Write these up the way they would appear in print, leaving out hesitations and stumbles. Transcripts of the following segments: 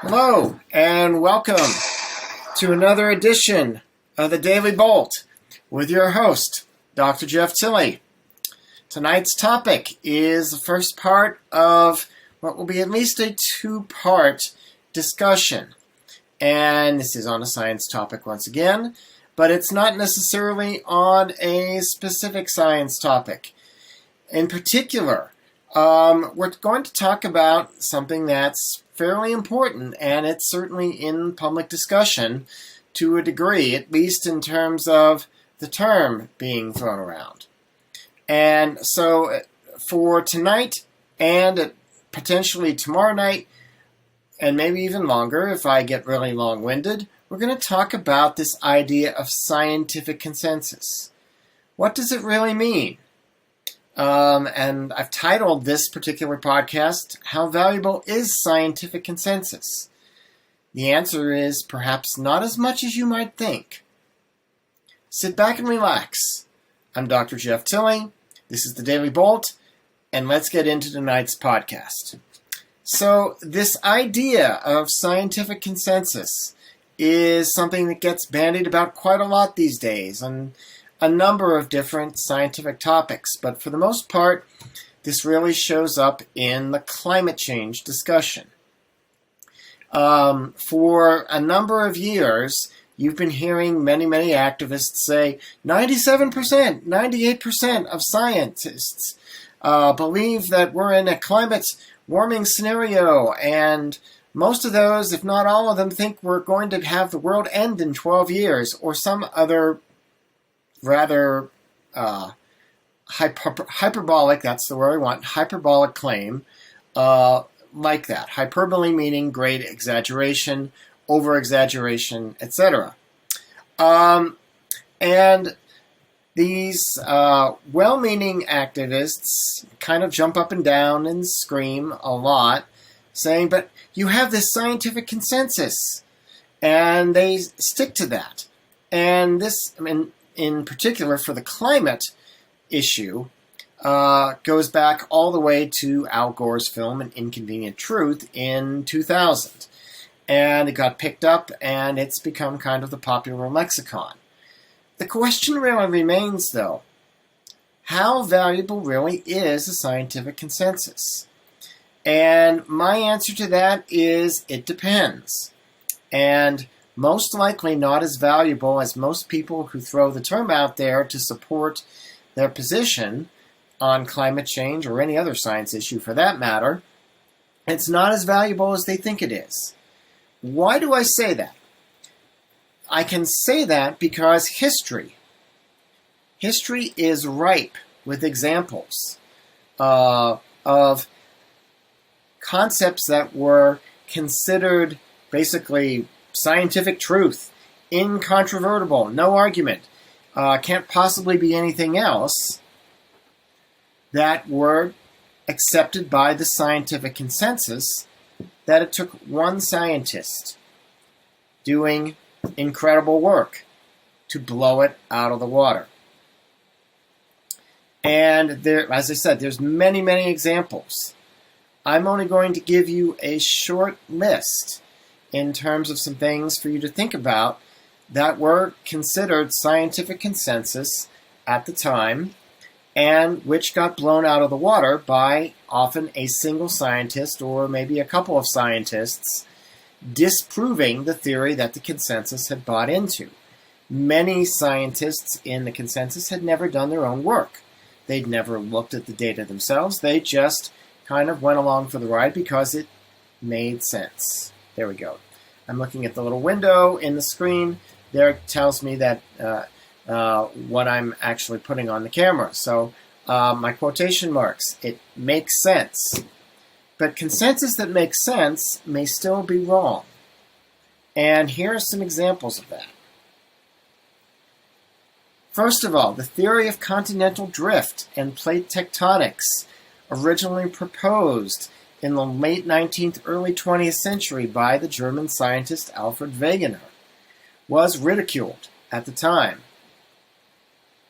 Hello, and welcome to another edition of the Daily Bolt with your host, Dr. Jeff Tilley. Tonight's topic is the first part of what will be at least a two-part discussion. And this is on a science topic once again, but it's not necessarily on a specific science topic. In particular, we're going to talk about something that's fairly important, and it's certainly in public discussion to a degree, at least in terms of the term being thrown around. And so for tonight and potentially tomorrow night, and maybe even longer if I get really long-winded, we're going to talk about this idea of scientific consensus. What does it really mean? And I've titled this particular podcast, How Valuable is Scientific Consensus? The answer is perhaps not as much as you might think. Sit back and relax. I'm Dr. Jeff Tilley. This is the Daily Bolt, and let's get into tonight's podcast. So this idea of scientific consensus is something that gets bandied about quite a lot these days, and a number of different scientific topics, but for the most part, this really shows up in the climate change discussion. For a number of years, you've been hearing many activists say 97%, 98% of scientists believe that we're in a climate warming scenario, and most of those, if not all of them, think we're going to have the world end in 12 years, or some other rather hyperbolic, that's the word I want, hyperbolic claim like that. Hyperbole meaning great exaggeration, over-exaggeration, etc. And these well-meaning activists kind of jump up and down and scream a lot, saying, but you have this scientific consensus, and they stick to that. And this, in particular for the climate issue, goes back all the way to Al Gore's film An Inconvenient Truth in 2000. And it got picked up, and it's become kind of the popular lexicon. The question really remains, though, how valuable really is a scientific consensus? And my answer to that is it depends. And most likely not as valuable as most people who throw the term out there to support their position on climate change or any other science issue for that matter. It's not as valuable as they think it is. Why do I say that? I can say that because history is ripe with examples of concepts that were considered basically scientific truth, incontrovertible, no argument, can't possibly be anything else, that were accepted by the scientific consensus, that it took one scientist doing incredible work to blow it out of the water. And there, as I said, there's many examples. I'm only going to give you a short list in terms of some things for you to think about that were considered scientific consensus at the time and which got blown out of the water by often a single scientist or maybe a couple of scientists disproving the theory that the consensus had bought into. Many scientists in the consensus had never done their own work. They'd never looked at the data themselves. They just kind of went along for the ride because it made sense. There we go. I'm looking at the little window in the screen. There it tells me that what I'm actually putting on the camera. So my quotation marks, it makes sense. But consensus that makes sense may still be wrong. And here are some examples of that. First of all, the theory of continental drift and plate tectonics, originally proposed in the late 19th, early 20th century by the German scientist Alfred Wegener, was ridiculed at the time.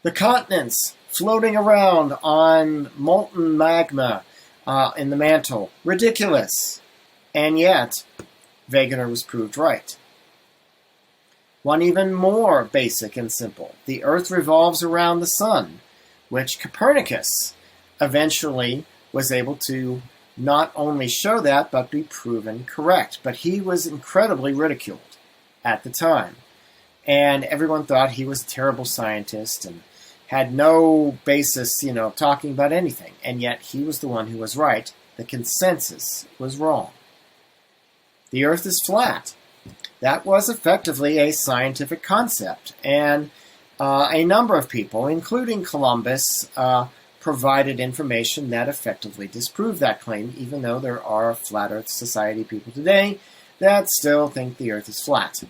The continents floating around on molten magma in the mantle, ridiculous. And yet, Wegener was proved right. One even more basic and simple. The Earth revolves around the sun, which Copernicus eventually was able to not only show that, but be proven correct. But he was incredibly ridiculed at the time. And everyone thought he was a terrible scientist and had no basis, talking about anything. And yet he was the one who was right. The consensus was wrong. The Earth is flat. That was effectively a scientific concept. And a number of people, including Columbus, provided information that effectively disproved that claim, even though there are Flat Earth Society people today that still think the Earth is flat.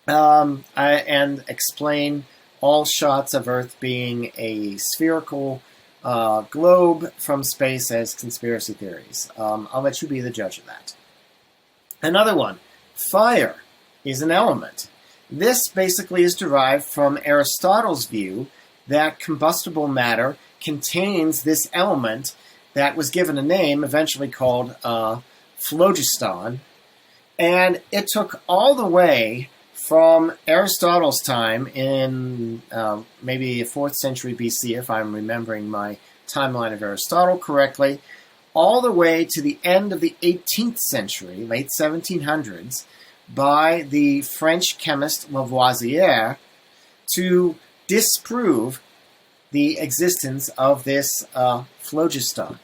And explain all shots of Earth being a spherical globe from space as conspiracy theories. I'll let you be the judge of that. Another one, fire is an element. This basically is derived from Aristotle's view that combustible matter contains this element that was given a name, eventually called phlogiston, and it took all the way from Aristotle's time in maybe 4th century BC, if I'm remembering my timeline of Aristotle correctly, all the way to the end of the 18th century, late 1700s, by the French chemist Lavoisier to disprove the existence of this phlogiston.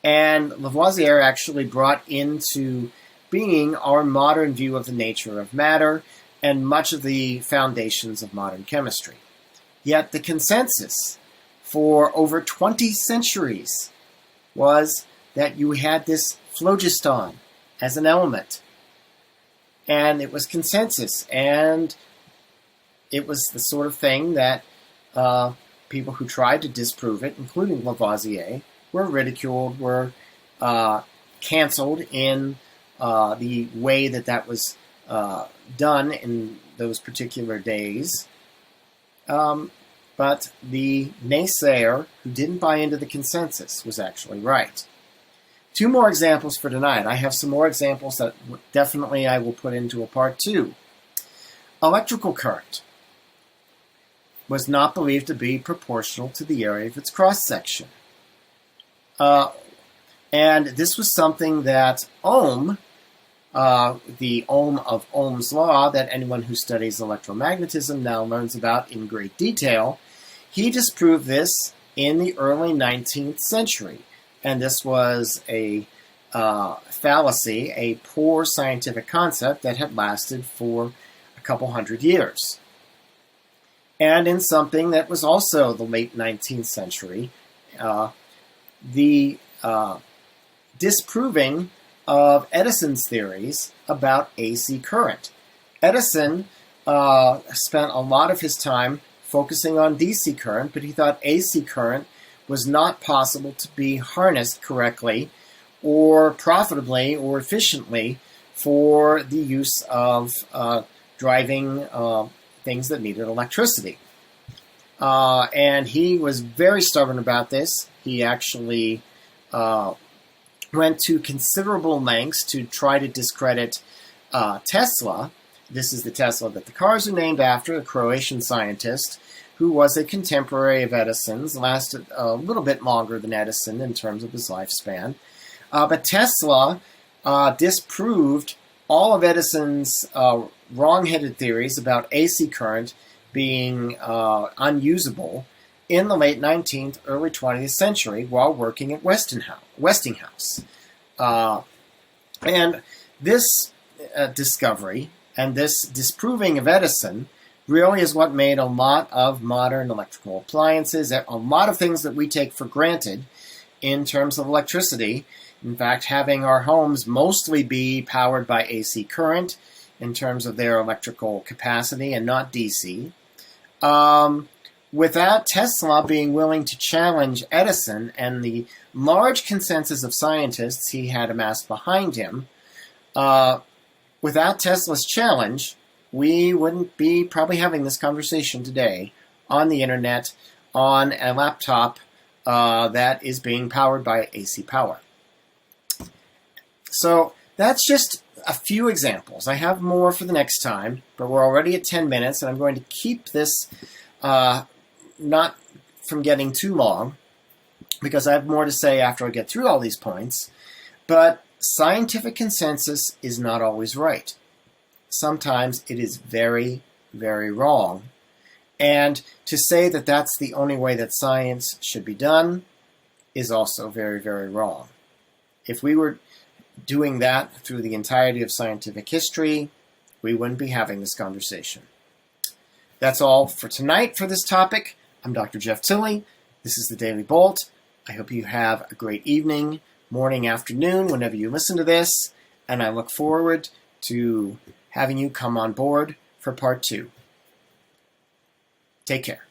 And Lavoisier actually brought into being our modern view of the nature of matter and much of the foundations of modern chemistry. Yet the consensus for over 20 centuries was that you had this phlogiston as an element. And it was consensus, and it was the sort of thing that people who tried to disprove it, including Lavoisier, were ridiculed, were canceled in the way that was done in those particular days. But the naysayer who didn't buy into the consensus was actually right. 2 more examples for tonight. I have some more examples that definitely I will put into a part 2. Electrical current was not believed to be proportional to the area of its cross-section. And this was something that Ohm, the Ohm of Ohm's law, that anyone who studies electromagnetism now learns about in great detail, he disproved this in the early 19th century. And this was a fallacy, a poor scientific concept that had lasted for a couple hundred years. And in something that was also the late 19th century, the disproving of Edison's theories about AC current. Edison spent a lot of his time focusing on DC current, but he thought AC current was not possible to be harnessed correctly or profitably or efficiently for the use of driving things that needed electricity. And he was very stubborn about this. He actually went to considerable lengths to try to discredit Tesla. This is the Tesla that the cars are named after, a Croatian scientist who was a contemporary of Edison's, lasted a little bit longer than Edison in terms of his lifespan. But Tesla disproved all of Edison's wrong-headed theories about AC current being unusable in the late 19th, early 20th century while working at Westinghouse. And this discovery and this disproving of Edison really is what made a lot of modern electrical appliances, a lot of things that we take for granted in terms of electricity. In fact, having our homes mostly be powered by AC current in terms of their electrical capacity and not DC. Without Tesla being willing to challenge Edison and the large consensus of scientists he had amassed behind him, without Tesla's challenge, we wouldn't be probably having this conversation today on the internet, on a laptop that is being powered by AC power. So that's just a few examples. I have more for the next time, but we're already at 10 minutes, and I'm going to keep this not from getting too long, because I have more to say after I get through all these points. But scientific consensus is not always right. Sometimes it is very, very wrong. And to say that that's the only way that science should be done is also very, very wrong. If we were doing that through the entirety of scientific history, we wouldn't be having this conversation. That's all for tonight for this topic. I'm Dr. Jeff Tilley. This is the Daily Bolt. I hope you have a great evening, morning, afternoon, whenever you listen to this, and I look forward to having you come on board for part 2. Take care.